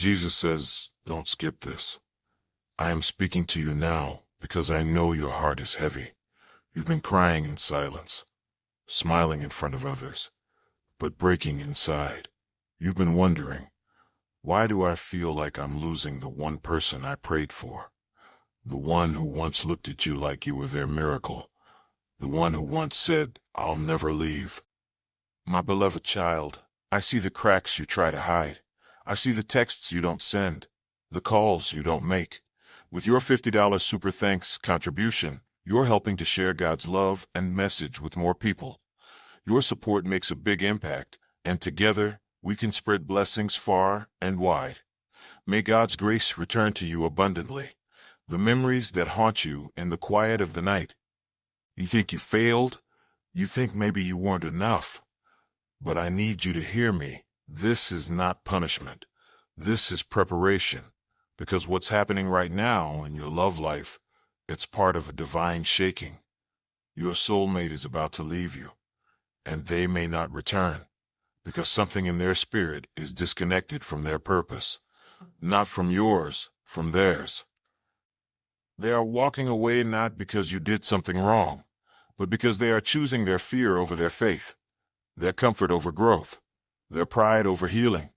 Jesus says, don't skip this. I am speaking to you now because I know your heart is heavy. You've been crying in silence, smiling in front of others, but breaking inside. You've been wondering, why do I feel like I'm losing the one person I prayed for? The one who once looked at you like you were their miracle. The one who once said, I'll never leave. My beloved child, I see the cracks you try to hide. I see the texts you don't send, the calls you don't make. With your $50 super thanks contribution, you're helping to share God's love and message with more people. Your support makes a big impact, and together we can spread blessings far and wide. May God's grace return to you abundantly. The memories that haunt you in the quiet of the night. You think you failed? You think maybe you weren't enough? But I need you to hear me. This is not punishment. This is preparation. Because what's happening right now in your love life, it's part of a divine shaking. Your soulmate is about to leave you, and they may not return, because something in their spirit is disconnected from their purpose. Not from yours, from theirs. They are walking away not because you did something wrong, but because they are choosing their fear over their faith, their comfort over growth, their pride over healing.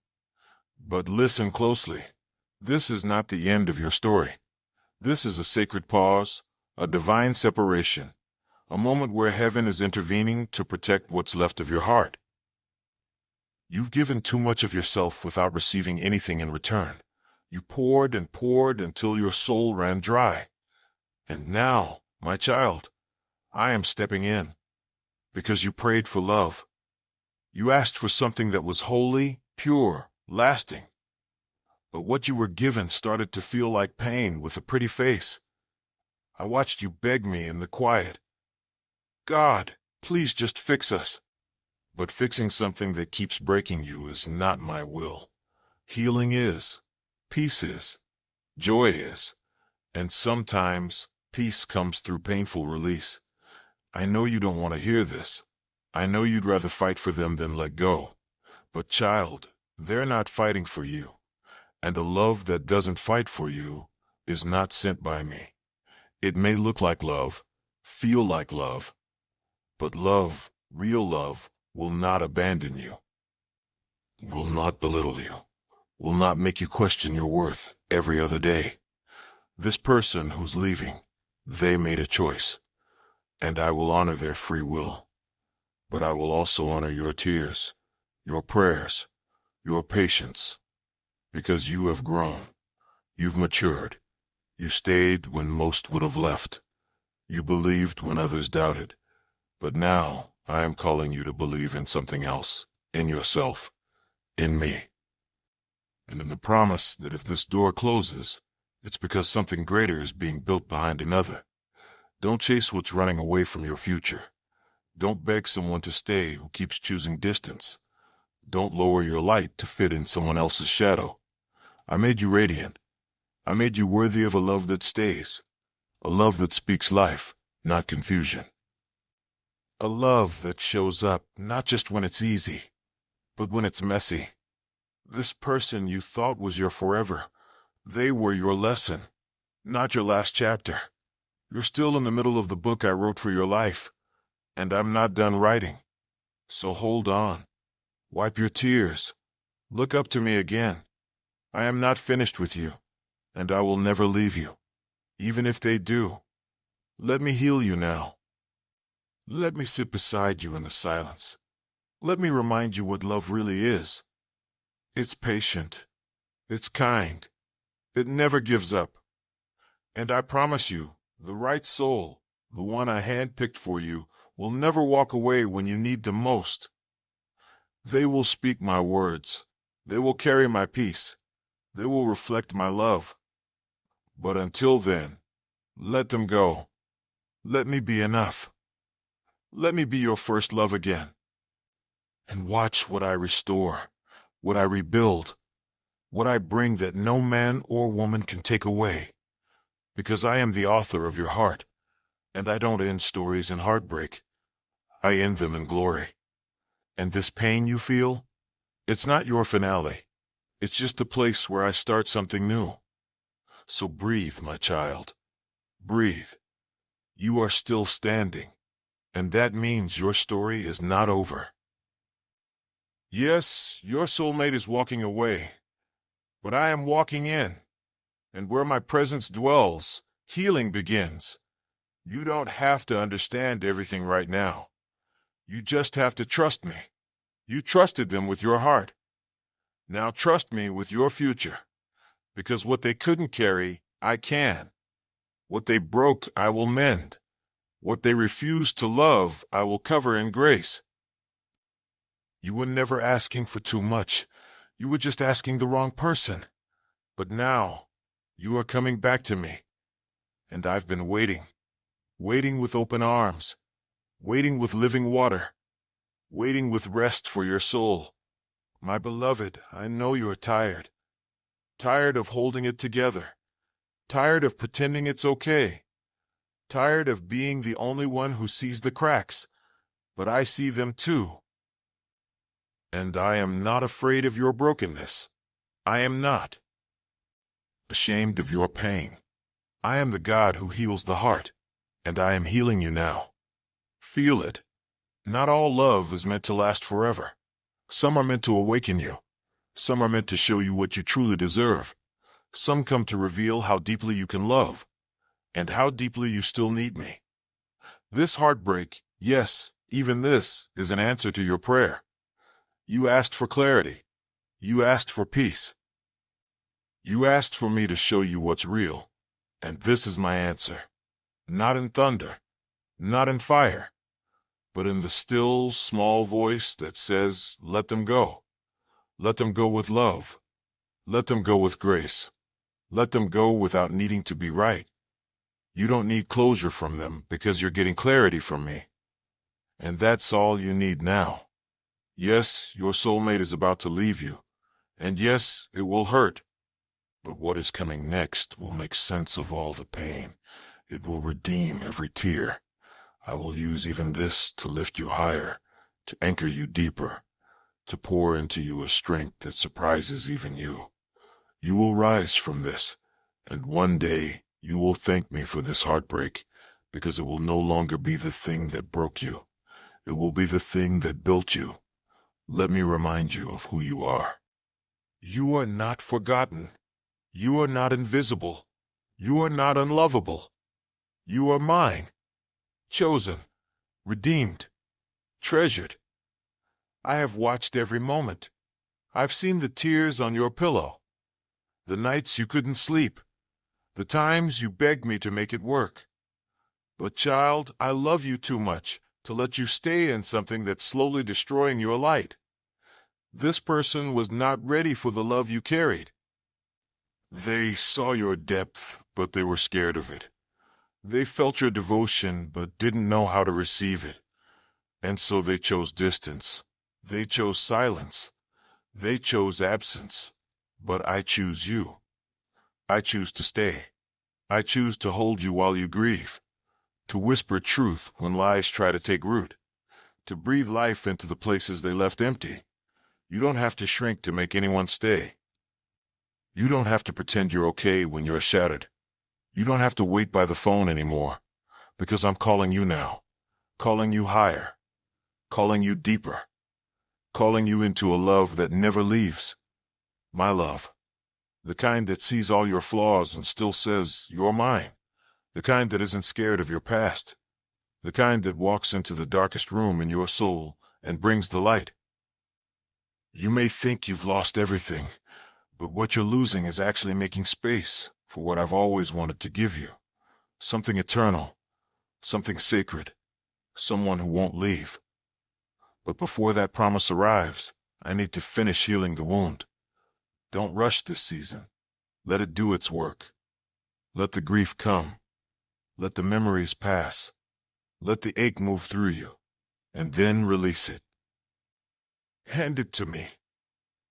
But listen closely. This is not the end of your story. This is a sacred pause, a divine separation, a moment where heaven is intervening to protect what's left of your heart. You've given too much of yourself without receiving anything in return. You poured and poured until your soul ran dry. And now, my child, I am stepping in, because you prayed for love. You asked for something that was holy, pure, lasting. But what you were given started to feel like pain with a pretty face. I watched you beg me in the quiet. God, please just fix us. But fixing something that keeps breaking you is not my will. Healing is. Peace is. Joy is. And sometimes, peace comes through painful release. I know you don't want to hear this. I know you'd rather fight for them than let go. But child, they're not fighting for you. And a love that doesn't fight for you is not sent by me. It may look like love, feel like love, but love, real love, will not abandon you, will not belittle you, will not make you question your worth every other day. This person who's leaving, they made a choice, and I will honor their free will. But I will also honor your tears, your prayers, your patience, because you have grown, you've matured, you stayed when most would have left, you believed when others doubted, but now I am calling you to believe in something else, in yourself, in me, and in the promise that if this door closes, it's because something greater is being built behind another. Don't chase what's running away from your future. Don't beg someone to stay who keeps choosing distance. Don't lower your light to fit in someone else's shadow. I made you radiant. I made you worthy of a love that stays. A love that speaks life, not confusion. A love that shows up not just when it's easy, but when it's messy. This person you thought was your forever, they were your lesson, not your last chapter. You're still in the middle of the book I wrote for your life, and I'm not done writing. So hold on. Wipe your tears. Look up to me again. I am not finished with you, and I will never leave you, even if they do. Let me heal you now. Let me sit beside you in the silence. Let me remind you what love really is. It's patient. It's kind. It never gives up. And I promise you, the right soul, the one I handpicked for you, will never walk away when you need them most. They will speak my words. They will carry my peace. They will reflect my love. But until then, let them go. Let me be enough. Let me be your first love again. And watch what I restore, what I rebuild, what I bring that no man or woman can take away. Because I am the author of your heart, and I don't end stories in heartbreak. I end them in glory. And this pain you feel, it's not your finale. It's just the place where I start something new. So breathe, my child. Breathe. You are still standing. And that means your story is not over. Yes, your soulmate is walking away, but I am walking in. And where my presence dwells, healing begins. You don't have to understand everything right now. You just have to trust me. You trusted them with your heart. Now trust me with your future. Because what they couldn't carry, I can. What they broke, I will mend. What they refused to love, I will cover in grace. You were never asking for too much. You were just asking the wrong person. But now, you are coming back to me. And I've been waiting. Waiting with open arms. Waiting with living water. Waiting with rest for your soul. My beloved, I know you are tired. Tired of holding it together. Tired of pretending it's okay. Tired of being the only one who sees the cracks. But I see them too. And I am not afraid of your brokenness. I am not ashamed of your pain. I am the God who heals the heart, and I am healing you now. Feel it. Not all love is meant to last forever. Some are meant to awaken you. Some are meant to show you what you truly deserve. Some come to reveal how deeply you can love, and how deeply you still need me. This heartbreak, yes, even this, is an answer to your prayer. You asked for clarity. You asked for peace. You asked for me to show you what's real. And this is my answer. Not in thunder, not in fire, but in the still, small voice that says, let them go. Let them go with love. Let them go with grace. Let them go without needing to be right. You don't need closure from them because you're getting clarity from me. And that's all you need now. Yes, your soulmate is about to leave you. And yes, it will hurt. But what is coming next will make sense of all the pain. It will redeem every tear. I will use even this to lift you higher, to anchor you deeper, to pour into you a strength that surprises even you. You will rise from this, and one day you will thank me for this heartbreak, because it will no longer be the thing that broke you. It will be the thing that built you. Let me remind you of who you are. You are not forgotten. You are not invisible. You are not unlovable. You are mine. Chosen. Redeemed. Treasured. I have watched every moment. I've seen the tears on your pillow. The nights you couldn't sleep. The times you begged me to make it work. But child, I love you too much to let you stay in something that's slowly destroying your light. This person was not ready for the love you carried. They saw your depth, but they were scared of it. They felt your devotion, but didn't know how to receive it. And so they chose distance. They chose silence. They chose absence. But I choose you. I choose to stay. I choose to hold you while you grieve. To whisper truth when lies try to take root. To breathe life into the places they left empty. You don't have to shrink to make anyone stay. You don't have to pretend you're okay when you're shattered. You don't have to wait by the phone anymore, because I'm calling you now. Calling you higher. Calling you deeper. Calling you into a love that never leaves. My love. The kind that sees all your flaws and still says, you're mine. The kind that isn't scared of your past. The kind that walks into the darkest room in your soul and brings the light. You may think you've lost everything, but what you're losing is actually making space for what I've always wanted to give you. Something eternal. Something sacred. Someone who won't leave. But before that promise arrives, I need to finish healing the wound. Don't rush this season. Let it do its work. Let the grief come. Let the memories pass. Let the ache move through you, and then release it. Hand it to me.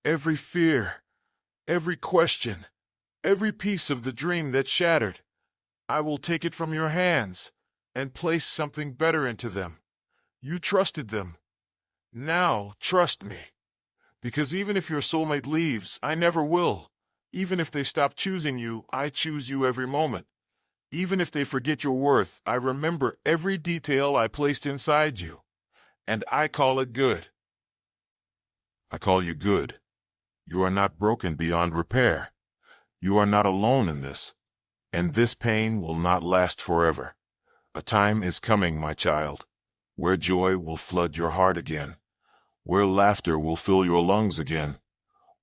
Every fear, every question, every piece of the dream that shattered. I will take it from your hands and place something better into them. You trusted them. Now trust me, Because even if your soulmate leaves, I never will. Even if they stop choosing you, I choose you every moment. Even if they forget your worth, I remember every detail I placed inside you. And I call it good. I call you good. You are not broken beyond repair. You are not alone in this. And this pain will not last forever. A time is coming, my child, where joy will flood your heart again, where laughter will fill your lungs again,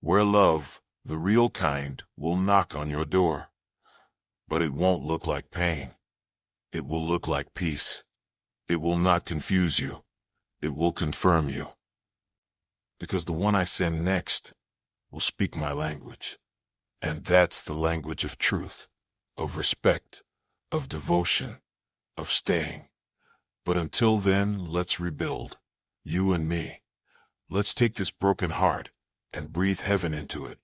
where love, the real kind, will knock on your door. But it won't look like pain. It will look like peace. It will not confuse you. It will confirm you. Because the one I send next will speak my language. And that's the language of truth, of respect, of devotion, of staying. But until then, let's rebuild. You and me. Let's take this broken heart and breathe heaven into it.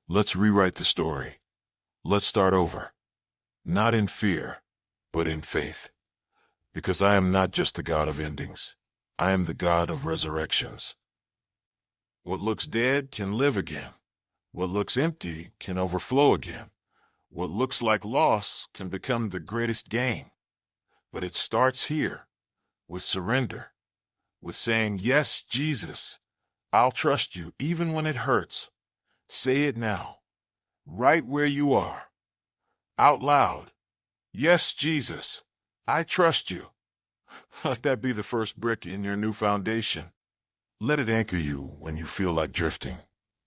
Let's rewrite the story. Let's start over. Not in fear, but in faith. Because I am not just the God of endings. I am the God of resurrections. What looks dead can live again. What looks empty can overflow again. What looks like loss can become the greatest gain. But it starts here, with surrender, with saying, yes, Jesus, I'll trust you even when it hurts. Say it now, right where you are, out loud. Yes, Jesus, I trust you. Let that be the first brick in your new foundation. Let it anchor you when you feel like drifting.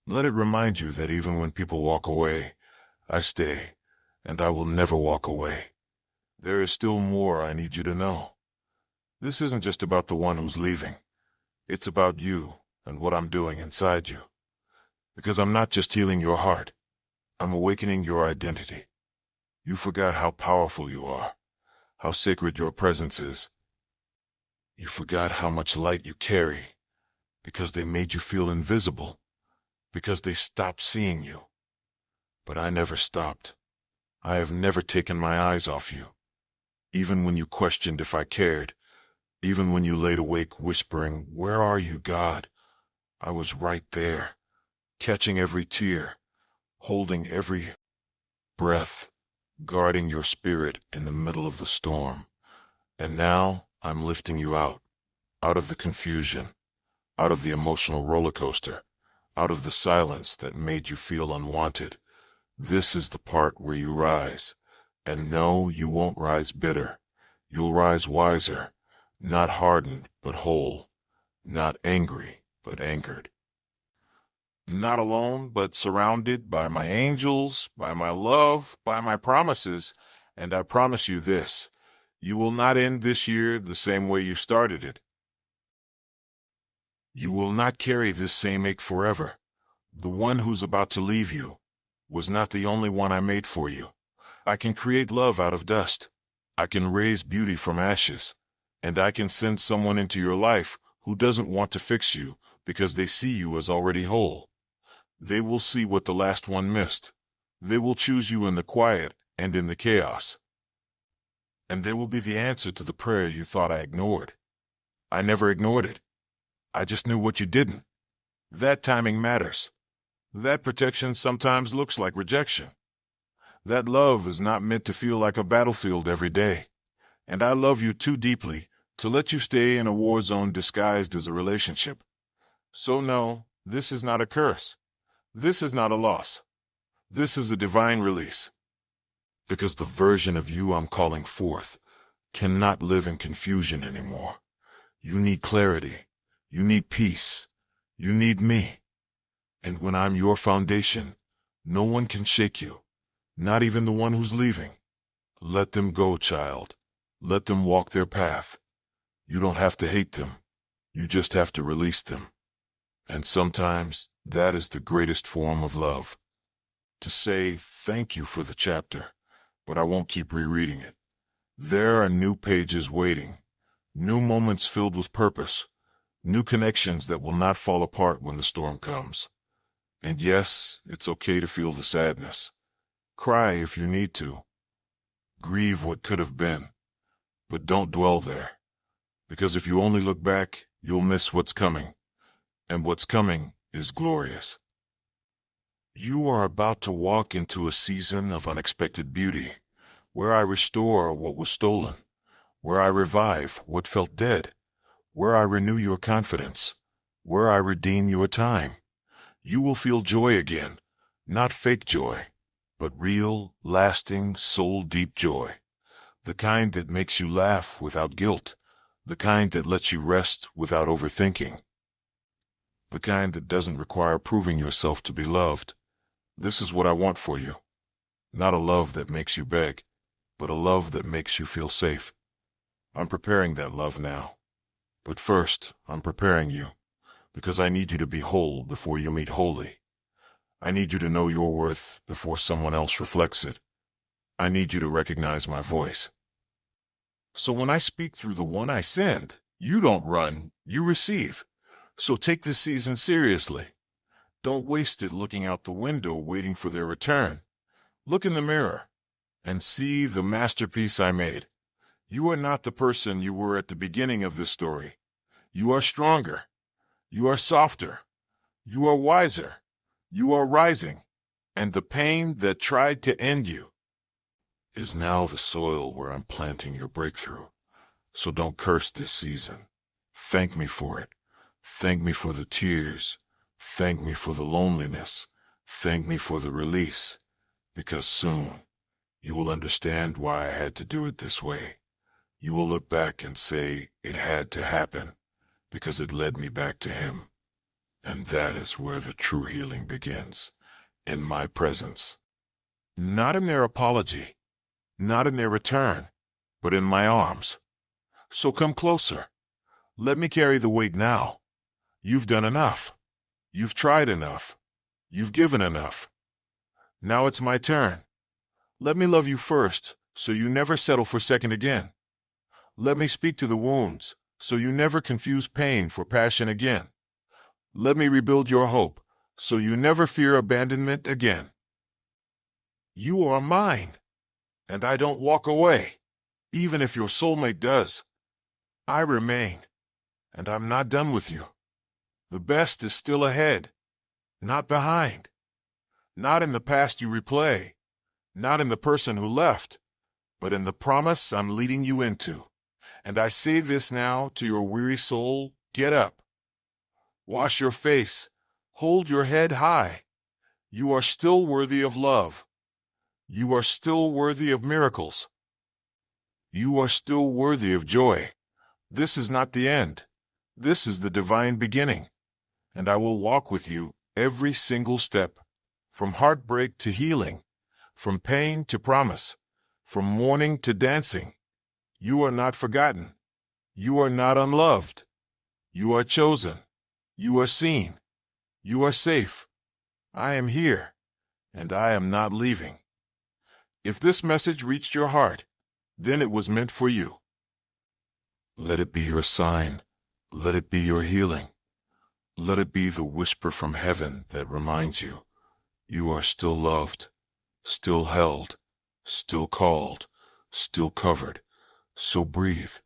Let it remind you that even when people walk away, I stay, and I will never walk away. There is still more I need you to know. This isn't just about the one who's leaving. It's about you and what I'm doing inside you. Because I'm not just healing your heart. I'm awakening your identity. You forgot how powerful you are, how sacred your presence is. You forgot how much light you carry because they made you feel invisible, because they stopped seeing you. But I never stopped. I have never taken my eyes off you. Even when you questioned if I cared, even when you laid awake whispering, "Where are you, God?" I was right there, catching every tear, holding every breath, guarding your spirit in the middle of the storm. And now I'm lifting you out of the confusion, out of the emotional roller coaster, out of the silence that made you feel unwanted. This is the part where you rise. And no, you won't rise bitter. You'll rise wiser, not hardened, but whole, not angry, but anchored. Not alone, but surrounded by my angels, by my love, by my promises. And I promise you this, you will not end this year the same way you started it. You will not carry this same ache forever. The one who's about to leave you was not the only one I made for you. I can create love out of dust. I can raise beauty from ashes. And I can send someone into your life who doesn't want to fix you because they see you as already whole. They will see what the last one missed. They will choose you in the quiet and in the chaos. And they will be the answer to the prayer you thought I ignored. I never ignored it. I just knew what you didn't. That timing matters. That protection sometimes looks like rejection. That love is not meant to feel like a battlefield every day. And I love you too deeply to let you stay in a war zone disguised as a relationship. So no, this is not a curse. This is not a loss. This is a divine release. Because the version of you I'm calling forth cannot live in confusion anymore. You need clarity. You need peace. You need me. And when I'm your foundation, no one can shake you. Not even the one who's leaving. Let them go, child. Let them walk their path. You don't have to hate them. You just have to release them. And sometimes that is the greatest form of love. To say thank you for the chapter, but I won't keep rereading it. There are new pages waiting, new moments filled with purpose, new connections that will not fall apart when the storm comes. And yes, it's okay to feel the sadness. Cry if you need to. Grieve what could have been. But don't dwell there. Because if you only look back, you'll miss what's coming. And what's coming is glorious. You are about to walk into a season of unexpected beauty, where I restore what was stolen, where I revive what felt dead, where I renew your confidence, where I redeem your time. You will feel joy again, not fake joy, but real, lasting, soul-deep joy. The kind that makes you laugh without guilt, the kind that lets you rest without overthinking, the kind that doesn't require proving yourself to be loved. This is what I want for you. Not a love that makes you beg, but a love that makes you feel safe. I'm preparing that love now. But first, I'm preparing you, because I need you to be whole before you meet holy. I need you to know your worth before someone else reflects it. I need you to recognize my voice. So when I speak through the one I send, you don't run, you receive. So take this season seriously. Don't waste it looking out the window waiting for their return. Look in the mirror and see the masterpiece I made. You are not the person you were at the beginning of this story. You are stronger. You are softer. You are wiser. You are rising. And the pain that tried to end you is now the soil where I'm planting your breakthrough. So don't curse this season. Thank me for it. Thank me for the tears. Thank me for the loneliness. Thank me for the release. Because soon you will understand why I had to do it this way. You will look back and say it had to happen because it led me back to him. And that is where the true healing begins, in my presence. Not in their apology, not in their return, but in my arms. So come closer. Let me carry the weight now. You've done enough. You've tried enough. You've given enough. Now it's my turn. Let me love you first, so you never settle for second again. Let me speak to the wounds, so you never confuse pain for passion again. Let me rebuild your hope, so you never fear abandonment again. You are mine, and I don't walk away, even if your soulmate does. I remain, and I'm not done with you. The best is still ahead, not behind. Not in the past you replay, not in the person who left, but in the promise I'm leading you into. And I say this now to your weary soul, get up. Wash your face, hold your head high. You are still worthy of love. You are still worthy of miracles. You are still worthy of joy. This is not the end. This is the divine beginning. And I will walk with you every single step, from heartbreak to healing, from pain to promise, from mourning to dancing. You are not forgotten. You are not unloved. You are chosen. You are seen. You are safe. I am here, and I am not leaving. If this message reached your heart, then it was meant for you. Let it be your sign. Let it be your healing. Let it be the whisper from heaven that reminds you, you are still loved, still held, still called, still covered. So breathe.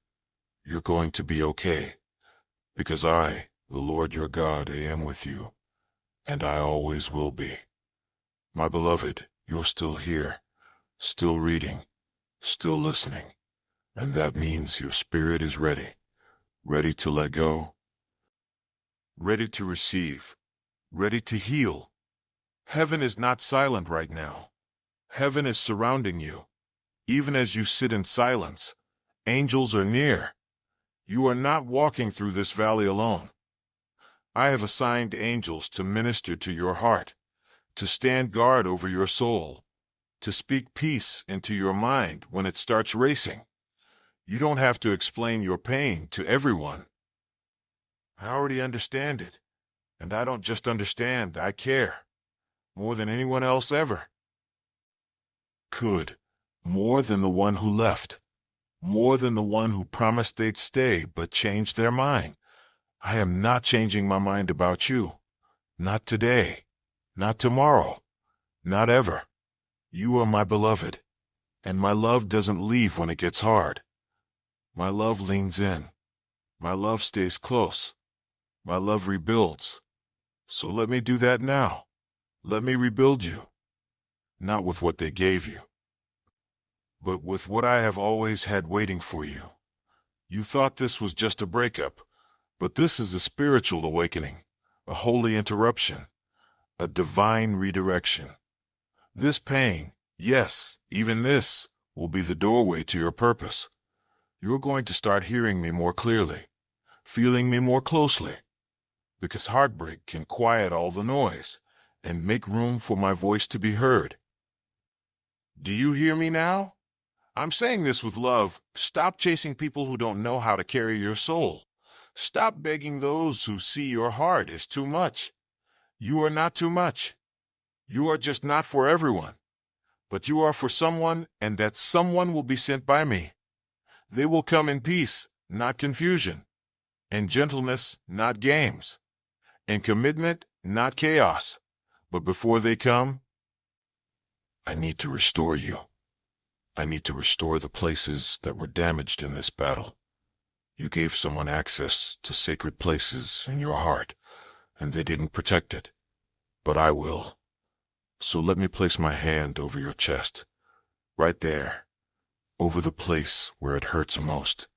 You're going to be okay, because I, the Lord your God, am with you, and I always will be. My beloved, you're still here, still reading, still listening, and that means your spirit is ready, ready to let go, ready to receive, ready to heal. Heaven is not silent right now. Heaven is surrounding you. Even as you sit in silence, angels are near. You are not walking through this valley alone. I have assigned angels to minister to your heart, to stand guard over your soul, to speak peace into your mind when it starts racing. You don't have to explain your pain to everyone. I already understand it, and I don't just understand, I care, more than anyone else ever could, more than the one who left, more than the one who promised they'd stay but changed their mind. I am not changing my mind about you. Not today. Not tomorrow. Not ever. You are my beloved, and my love doesn't leave when it gets hard. My love leans in. My love stays close. My love rebuilds. So let me do that now. Let me rebuild you. Not with what they gave you, but with what I have always had waiting for you. You thought this was just a breakup, but this is a spiritual awakening, a holy interruption, a divine redirection. This pain, yes, even this, will be the doorway to your purpose. You're going to start hearing me more clearly, feeling me more closely, because heartbreak can quiet all the noise and make room for my voice to be heard. Do you hear me now? I'm saying this with love. Stop chasing people who don't know how to carry your soul. Stop begging those who see your heart is too much. You are not too much. You are just not for everyone. But you are for someone, and that someone will be sent by me. They will come in peace, not confusion, in gentleness, not games, in commitment, not chaos. But before they come, I need to restore you. I need to restore the places that were damaged in this battle. You gave someone access to sacred places in your heart, and they didn't protect it. But I will. So let me place my hand over your chest, right there, over the place where it hurts most.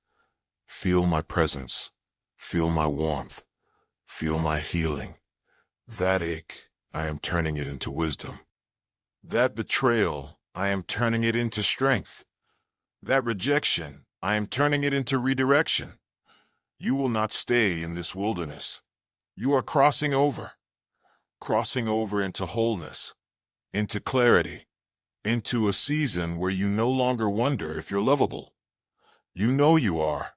Feel my presence. Feel my warmth. Feel my healing. That ache, I am turning it into wisdom. That betrayal, I am turning it into strength. That rejection, I am turning it into redirection. You will not stay in this wilderness. You are crossing over into wholeness, into clarity, into a season where you no longer wonder if you're lovable. You know you are,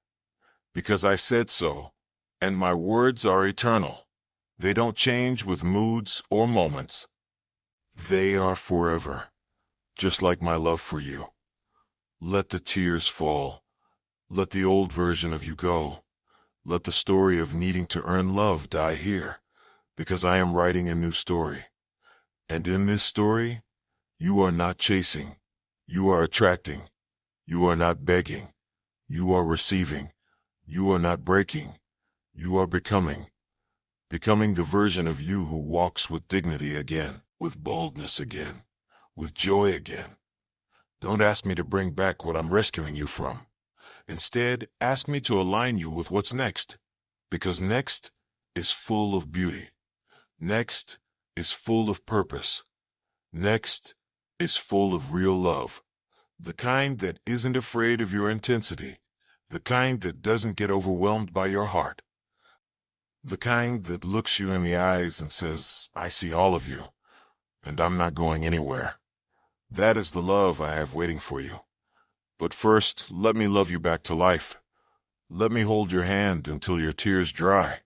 because I said so, and my words are eternal. They don't change with moods or moments. They are forever, just like my love for you. Let the tears fall. Let the old version of you go. Let the story of needing to earn love die here, because I am writing a new story. And in this story, you are not chasing. You are attracting. You are not begging. You are receiving. You are not breaking. You are becoming. Becoming the version of you who walks with dignity again, with boldness again, with joy again. Don't ask me to bring back what I'm rescuing you from. Instead, ask me to align you with what's next, because next is full of beauty. Next is full of purpose. Next is full of real love, the kind that isn't afraid of your intensity, the kind that doesn't get overwhelmed by your heart, the kind that looks you in the eyes and says, I see all of you, and I'm not going anywhere. That is the love I have waiting for you. But first, let me love you back to life. Let me hold your hand until your tears dry.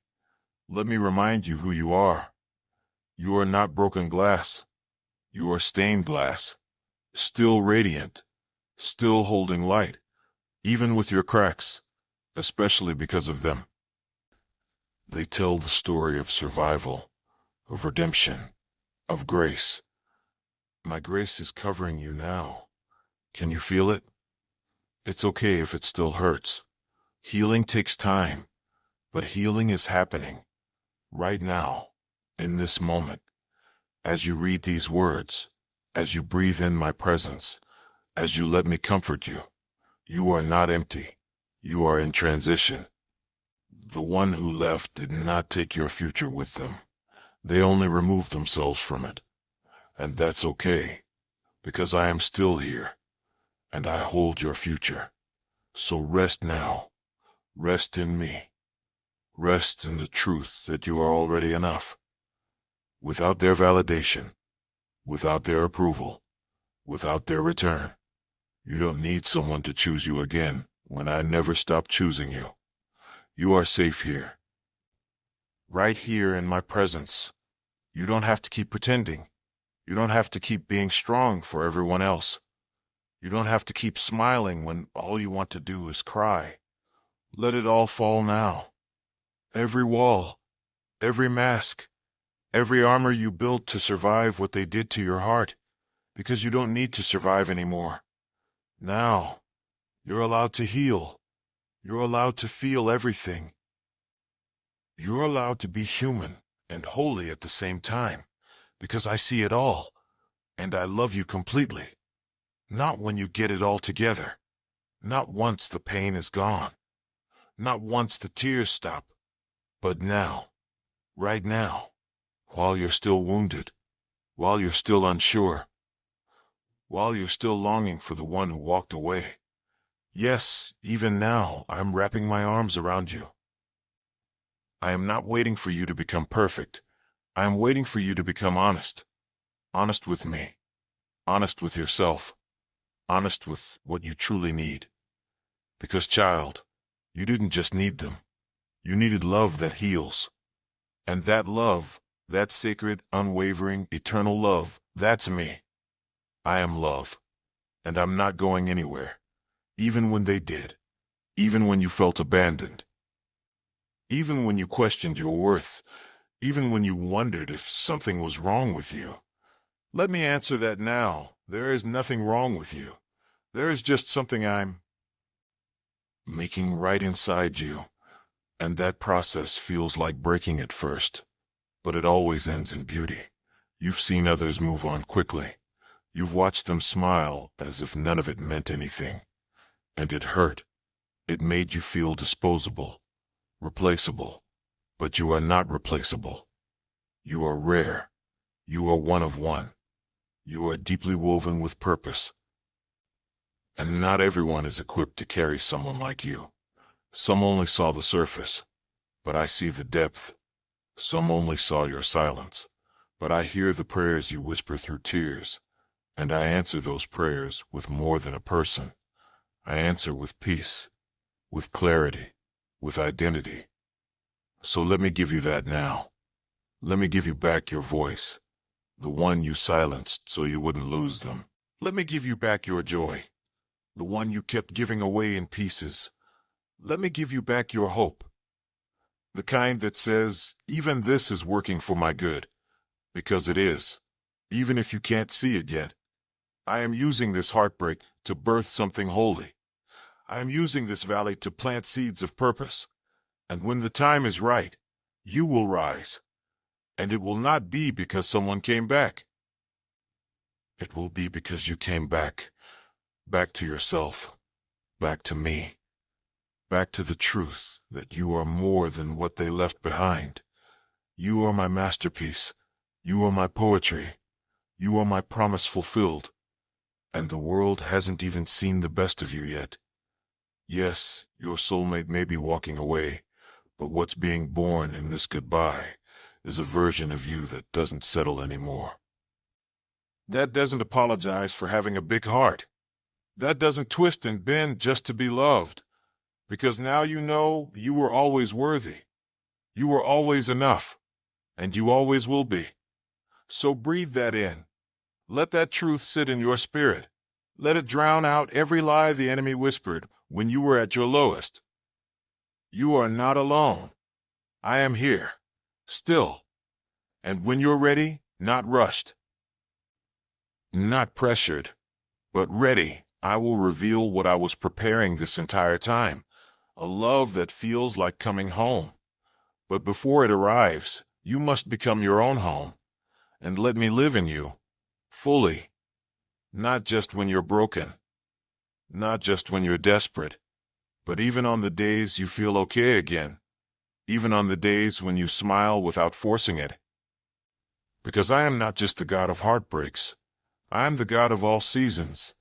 Let me remind you who you are. You are not broken glass. You are stained glass, still radiant, still holding light, even with your cracks, especially because of them. They tell the story of survival, of redemption, of grace. My grace is covering you now. Can you feel it? It's okay if it still hurts. Healing takes time, but healing is happening right now, in this moment. As you read these words, as you breathe in my presence, as you let me comfort you, you are not empty. You are in transition. The one who left did not take your future with them. They only removed themselves from it. And that's okay, because I am still here, and I hold your future. So rest now. Rest in me. Rest in the truth that you are already enough. Without their validation, without their approval, without their return, you don't need someone to choose you again when I never stop choosing you. You are safe here. Right here in my presence. You don't have to keep pretending. You don't have to keep being strong for everyone else. You don't have to keep smiling when all you want to do is cry. Let it all fall now. Every wall, every mask, every armor you built to survive what they did to your heart, because you don't need to survive anymore. Now, you're allowed to heal. You're allowed to feel everything. You're allowed to be human and holy at the same time, because I see it all, and I love you completely. Not when you get it all together. Not once the pain is gone. Not once the tears stop. But now, right now, while you're still wounded, while you're still unsure, while you're still longing for the one who walked away. Yes, even now, I'm wrapping my arms around you. I am not waiting for you to become perfect. I am waiting for you to become honest. Honest with me. Honest with yourself. Honest with what you truly need. Because, child, you didn't just need them. You needed love that heals. And that love, that sacred, unwavering, eternal love, that's me. I am love. And I'm not going anywhere. Even when they did. Even when you felt abandoned. Even when you questioned your worth. Even when you wondered if something was wrong with you. Let me answer that now. There is nothing wrong with you. There is just something I'm making right inside you. And that process feels like breaking at first. But it always ends in beauty. You've seen others move on quickly. You've watched them smile as if none of it meant anything. And it hurt. It made you feel disposable, replaceable. But you are not replaceable. You are rare. You are one of one. You are deeply woven with purpose. And not everyone is equipped to carry someone like you. Some only saw the surface, but I see the depth. Some only saw your silence, but I hear the prayers you whisper through tears. And I answer those prayers with more than a person. I answer with peace, with clarity, with identity. So let me give you that now. Let me give you back your voice, the one you silenced so you wouldn't lose them. Let me give you back your joy, the one you kept giving away in pieces. Let me give you back your hope, the kind that says, even this is working for my good, because it is, even if you can't see it yet. I am using this heartbreak to birth something holy. I am using this valley to plant seeds of purpose. And when the time is right, you will rise. And it will not be because someone came back. It will be because you came back. Back to yourself. Back to me. Back to the truth that you are more than what they left behind. You are my masterpiece. You are my poetry. You are my promise fulfilled. And the world hasn't even seen the best of you yet. Yes, your soulmate may be walking away, but what's being born in this goodbye is a version of you that doesn't settle anymore. That doesn't apologize for having a big heart. That doesn't twist and bend just to be loved. Because now you know you were always worthy. You were always enough. And you always will be. So breathe that in. Let that truth sit in your spirit. Let it drown out every lie the enemy whispered when you were at your lowest. You are not alone. I am here. Still. And when you're ready, not rushed. Not pressured. But ready, I will reveal what I was preparing this entire time. A love that feels like coming home. But before it arrives, you must become your own home. And let me live in you. Fully. Not just when you're broken. Not just when you're desperate. But even on the days you feel okay again. Even on the days when you smile without forcing it. Because I am not just the God of heartbreaks. I am the God of all seasons.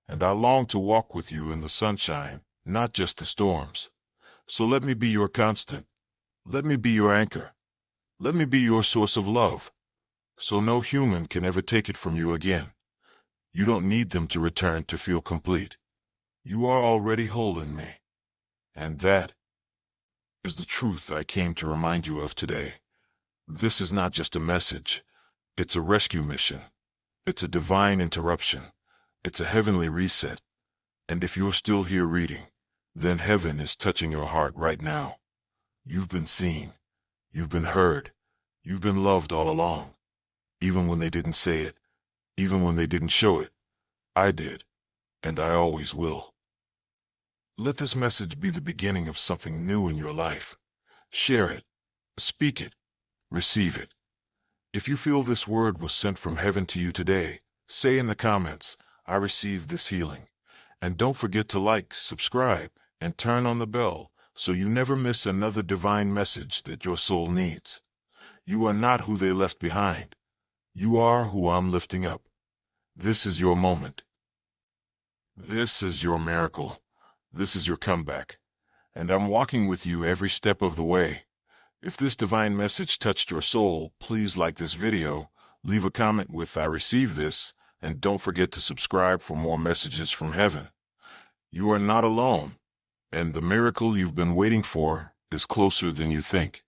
And I long to walk with you in the sunshine, not just the storms. So let me be your constant. Let me be your anchor. Let me be your source of love. So no human can ever take it from you again. You don't need them to return to feel complete. You are already whole in me. And that is the truth I came to remind you of today. This is not just a message. It's a rescue mission. It's a divine interruption. It's a heavenly reset. And if you're still here reading, then heaven is touching your heart right now. You've been seen. You've been heard. You've been loved all along. Even when they didn't say it. Even when they didn't show it. I did. And I always will. Let this message be the beginning of something new in your life. Share it. Speak it. receive it. If you feel this word was sent from heaven to you today, say in the comments, I received this healing. And don't forget to like, subscribe, and turn on the bell so you never miss another divine message that your soul needs. You are not who they left behind. You are who I'm lifting up. This is your moment. This is your miracle. This is your comeback. And I'm walking with you every step of the way. If this divine message touched your soul, please like this video, leave a comment with I receive this, and don't forget to subscribe for more messages from heaven. You are not alone, and the miracle you've been waiting for is closer than you think.